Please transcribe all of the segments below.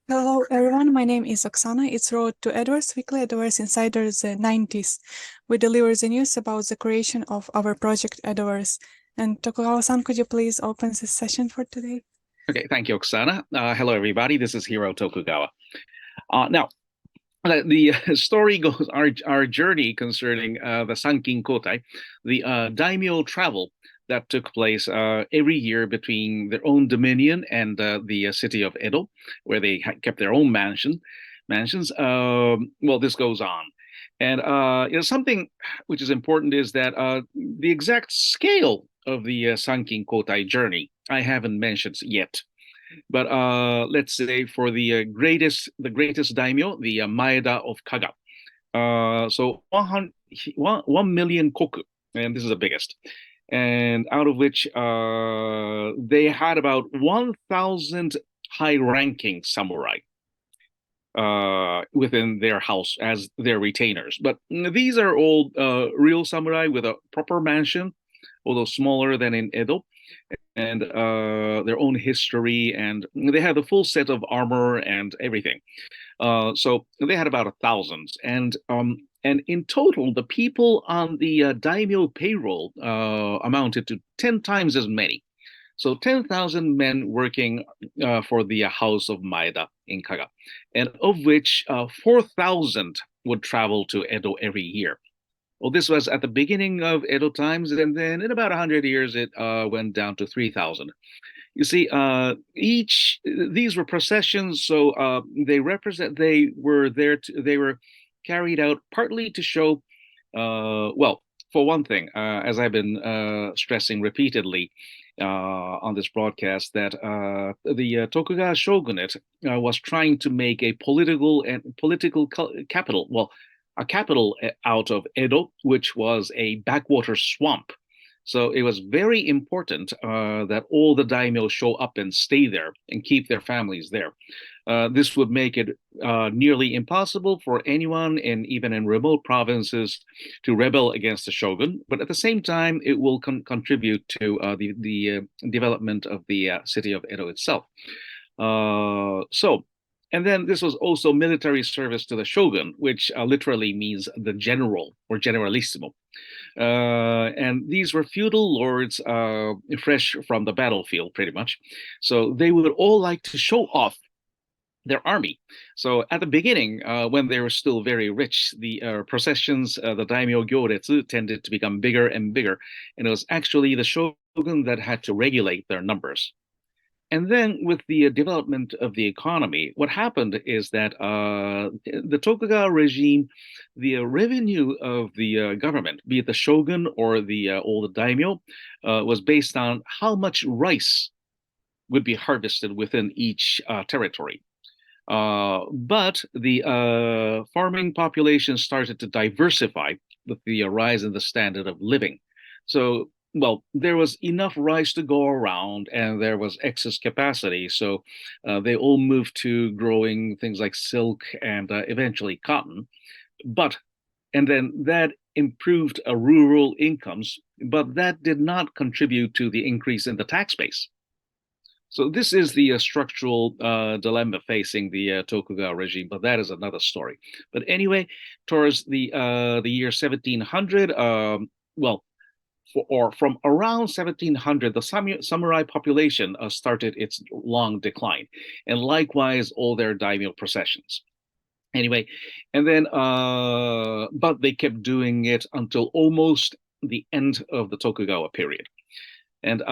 Hello everyone, my name is Oksana. It's Road to Edoverse Weekly, Edoverse Insider, the 90s. We deliver the news about the creation of our project Edoverse. And Tokugawa-san, could you please open this session for today? Okay, thank you, Oksana. Hello, everybody. This is Iehiro Tokugawa. Now, the story goes, our journey concerning the Sankin Kotai, the daimyo travel that took place every year between their own dominion and the city of Edo, where they kept their own mansions. Well, this goes on. And something which is important is that the exact scale of the Sankin Kotai journey I haven't mentioned yet. But let's say for the greatest daimyo, the Maeda of Kaga. So 1 million koku, and this is the biggest. And out of which they had about 1,000 high-ranking samurai within their house as their retainers. But these are all real samurai with a proper mansion, although smaller than in Edo, and their own history, and they had a full set of armor and everything. So they had about 1,000, and in total, the people on the daimyo payroll amounted to 10 times as many. So 10,000 men working for the house of Maeda in Kaga, and of which 4,000 would travel to Edo every year. Well, this was at the beginning of Edo times, and then in about 100 years, it went down to 3,000. You see, these were processions, so they were carried out partly to show, well, for one thing, as I've been stressing repeatedly on this broadcast, that the Tokugawa shogunate was trying to make a political capital, well, a capital out of Edo, which was a backwater swamp. So it was very important that all the daimyo show up and stay there and keep their families there. This would make it nearly impossible for anyone, even in remote provinces, to rebel against the shogun. But at the same time, it will contribute to the development of the city of Edo itself. And then this was also military service to the shogun, which literally means the general or generalissimo. And these were feudal lords, fresh from the battlefield, pretty much. So they would all like to show off their army. So at the beginning, when they were still very rich, the processions, the daimyo gyoretsu, tended to become bigger and bigger. And it was actually the shogun that had to regulate their numbers. And then with the development of the economy, what happened is that the Tokugawa regime, the revenue of the government, be it the shogun or all the daimyo, was based on how much rice would be harvested within each territory. But the farming population started to diversify with the rise in the standard of living. So, well, there was enough rice to go around and there was excess capacity. So they all moved to growing things like silk and eventually cotton. And then that improved rural incomes, but that did not contribute to the increase in the tax base. So this is the structural dilemma facing the Tokugawa regime, but that is another story. But anyway, towards the year 1700, from around 1700, the samurai population started its long decline, and likewise all their daimyo processions. Anyway, and then, but they kept doing it until almost the end of the Tokugawa period. And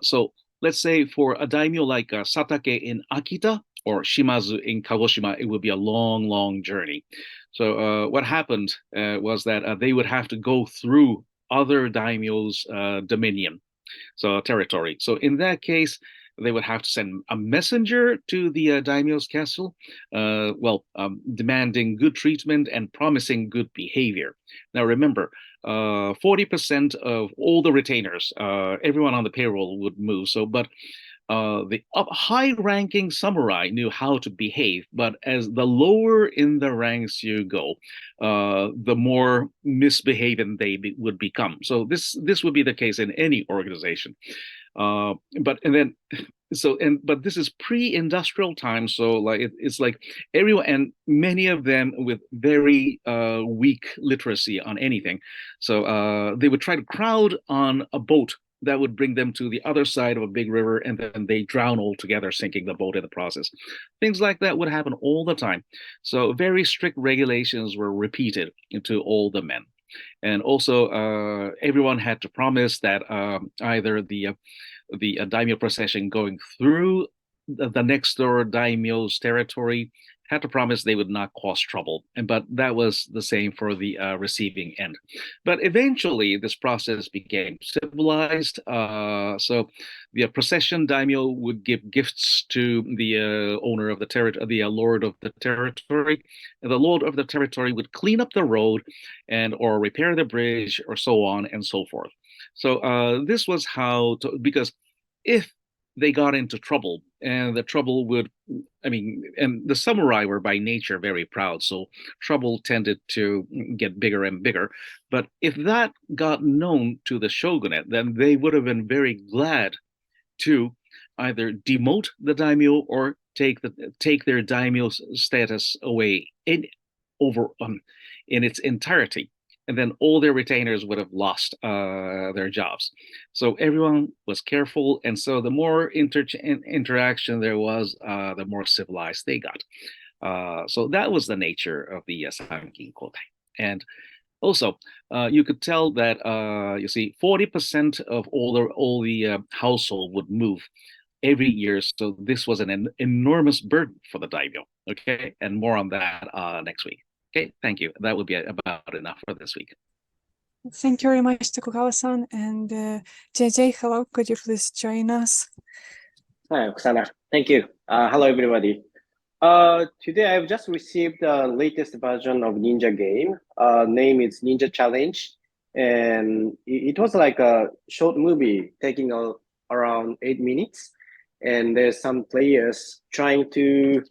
so let's say for a daimyo like Satake in Akita or Shimazu in Kagoshima, it would be a long, long journey. So what happened was that they would have to go through other daimyo's dominion, so territory. So in that case, they would have to send a messenger to the daimyo's castle, demanding good treatment and promising good behavior. Now remember, 40% of all the retainers, everyone on the payroll would move. So, but the high-ranking samurai knew how to behave, but as the lower in the ranks you go, the more misbehaving they would become. So this would be the case in any organization. And then but this is pre-industrial time, so like it's like everyone, and many of them with very weak literacy on anything. So they would try to crowd on a boat that would bring them to the other side of a big river, and then they drown altogether, sinking the boat in the process. Things like that would happen all the time. So very strict regulations were repeated to all the men. And also, everyone had to promise that either the daimyo procession going through the next door daimyo's territory had to promise they would not cause trouble. But that was the same for the receiving end. But eventually, this process became civilized. So the procession daimyo would give gifts to the owner of the territory, the lord of the territory. And the lord of the territory would clean up the road and or repair the bridge or so on and so forth. So this was how because if they got into trouble, and the trouble would, and the samurai were by nature very proud, so trouble tended to get bigger and bigger. But if that got known to the shogunate, then they would have been very glad to either demote the daimyo or take their daimyo status away in its entirety. And then all their retainers would have lost their jobs. So everyone was careful, and so the more interaction there was, the more civilized they got. So that was the nature of the Sankin Kotai. And also, you could tell that you see 40% of all the household would move every year. So this was an enormous burden for the daimyo. Okay, and more on that next week. Okay, thank you. That would be about enough for this week. Thank you very much, Tokugawa-san. And JJ, hello, could you please join us? Hi, Oksana. Thank you. Hello, everybody. Today I've just received the latest version of Ninja game. Name is Ninja Challenge. And it was like a short movie taking around 8 minutes. And there's some players trying to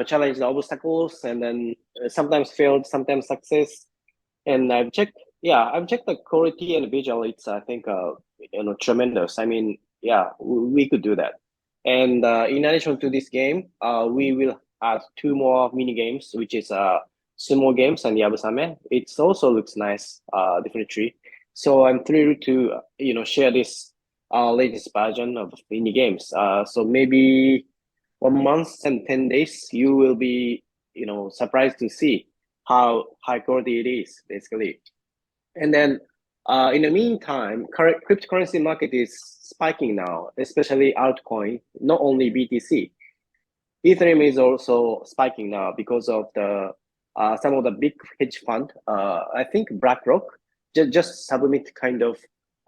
challenge the obstacles, and then sometimes failed, sometimes success. And I've checked the quality and visual. It's I think tremendous. I mean, yeah, we could do that. And in addition to this game, we will add 2 more mini games, which is sumo games and yabusame. It also looks nice, definitely. So I'm thrilled to share this latest version of mini games. So maybe 1 month and 10 days, you will be surprised to see how high quality it is, basically. And then in the meantime, current cryptocurrency market is spiking now, especially altcoin, not only BTC. Ethereum is also spiking now because of the some of the big hedge fund. I think BlackRock just submit kind of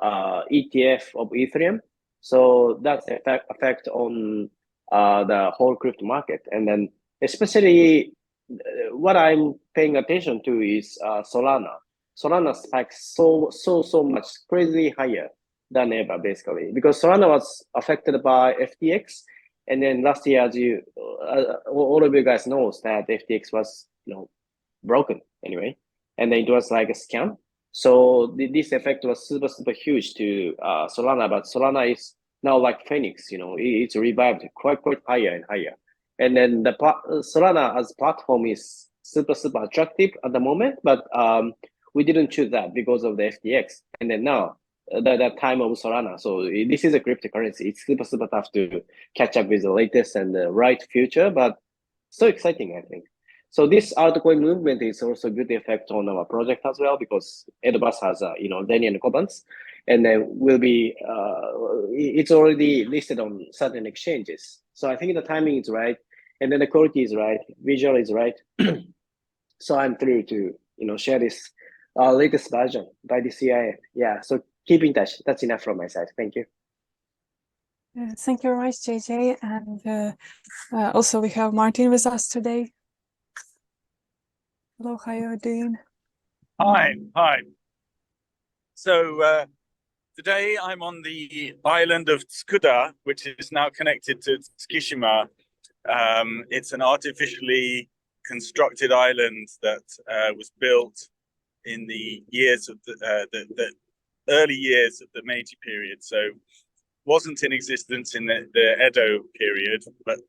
ETF of Ethereum. So that's effect on the whole crypto market. And then especially what I'm paying attention to is Solana. Solana spikes so much, crazy higher than ever, basically, because Solana was affected by FTX, and then last year, as you all of you guys knows that FTX was broken anyway, and then it was like a scam. So this effect was super huge to Solana, but Solana is now like Phoenix, it's revived quite higher and higher. And then the Solana as platform is super attractive at the moment, but we didn't choose that because of the FTX. And then now the time of Solana. So this is a cryptocurrency. It's super tough to catch up with the latest and the right future, but so exciting, I think. So this altcoin movement is also a good effect on our project as well, because Edo Bass has Denian Commons, and then will be it's already listed on certain exchanges. So I think the timing is right, and then the quality is right, visual is right. So I'm thrilled to share this latest version by the CIA. Yeah, so keep in touch. That's enough from my side. Thank you. Thank you very much, JJ. And also we have Martin with us today. Hello, how are you doing? Hi. So today I'm on the island of Tsukuda, which is now connected to Tsukishima. It's an artificially constructed island that was built in the years of the early years of the Meiji period. So wasn't in existence in the Edo period, but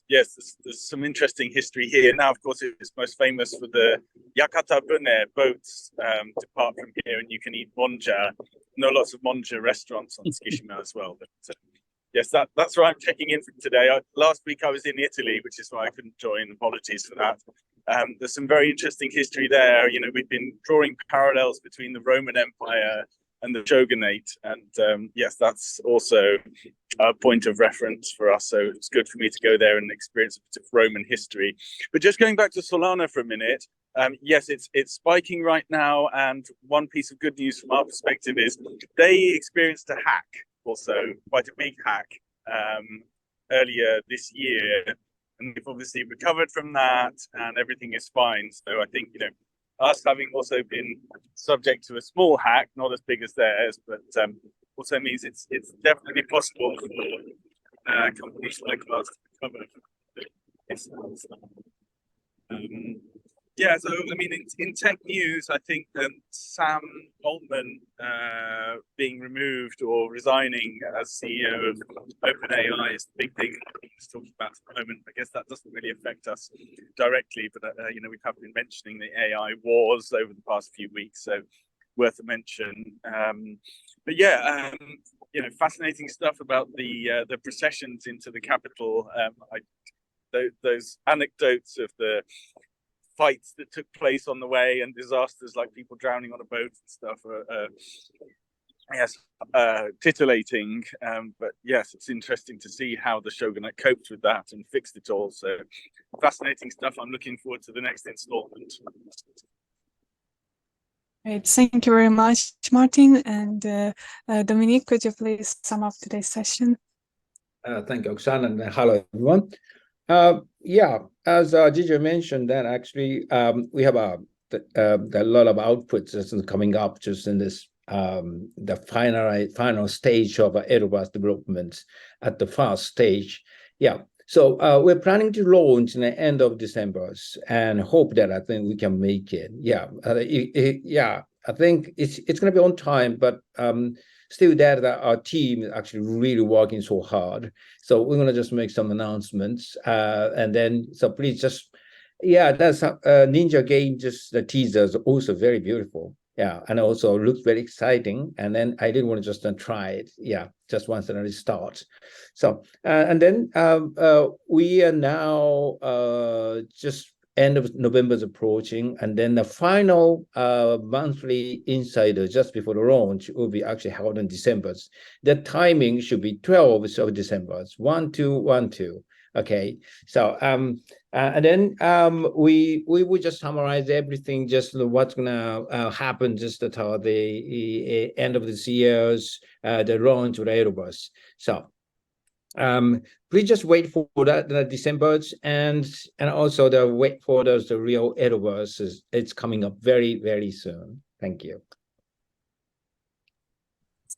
yes, there's some interesting history here. Now, of course, it's most famous for the Yakata Bune boats depart from here, and you can eat monja. Know lots of monja restaurants on Tsukishima as well. But yes, that's where I'm checking in from today. Last week I was in Italy, which is why I couldn't join. Apologies for that. There's some very interesting history there. You know, we've been drawing parallels between the Roman Empire and the shogunate, and yes, that's also a point of reference for us. So it's good for me to go there and experience a bit of Roman history. But just going back to Solana for a minute, yes, it's spiking right now. And one piece of good news from our perspective is they experienced a hack, also quite a big hack, earlier this year, and they've obviously recovered from that, and everything is fine. So I think, you know, us having also been subject to a small hack, not as big as theirs, but also means it's definitely possible for companies like us to recover. Yeah, so I mean, in tech news, I think Sam Altman being removed or resigning as CEO of OpenAI is the big thing he's talking about at the moment. I guess that doesn't really affect us directly, but you know, we have been mentioning the AI wars over the past few weeks, so worth a mention. But yeah, you know, fascinating stuff about the processions into the capital. Those anecdotes of the fights that took place on the way and disasters like people drowning on a boat and stuff are yes, titillating. But yes, it's interesting to see how the shogunate coped with that and fixed it all. So fascinating stuff. I'm looking forward to the next installment. Great. Thank you very much, Martin. And Dominique, could you please sum up today's session? Thank you, Oksana, and hello, everyone. Yeah, as Gigi mentioned, that actually we have a lot of outputs that's coming up just in this the final stage of Edoverse development at the first stage. Yeah, so we're planning to launch in the end of December and hope that I think we can make it. Yeah, yeah, I think it's going to be on time, but still that our team is actually really working so hard. So we're going to just make some announcements. And then, so please just, yeah, that's Ninja game, just the teaser is also very beautiful. Yeah, and also looks very exciting. And then I didn't want to just try it. Yeah, just once and it starts. So, and then we are now just end of November is approaching, and then the final monthly insider just before the launch will be actually held in December. The timing should be 12th of December, 1212. Okay, so and then we will just summarize everything, just what's gonna happen just at the end of this year's the launch of the Edoverse. So please just wait for that December, and also the wait for the real Edoverse it's coming up very, very soon. Thank you.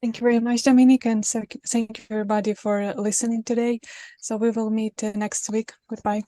Thank you very much, Dominique, and thank you everybody for listening today. So we will meet next week. Goodbye.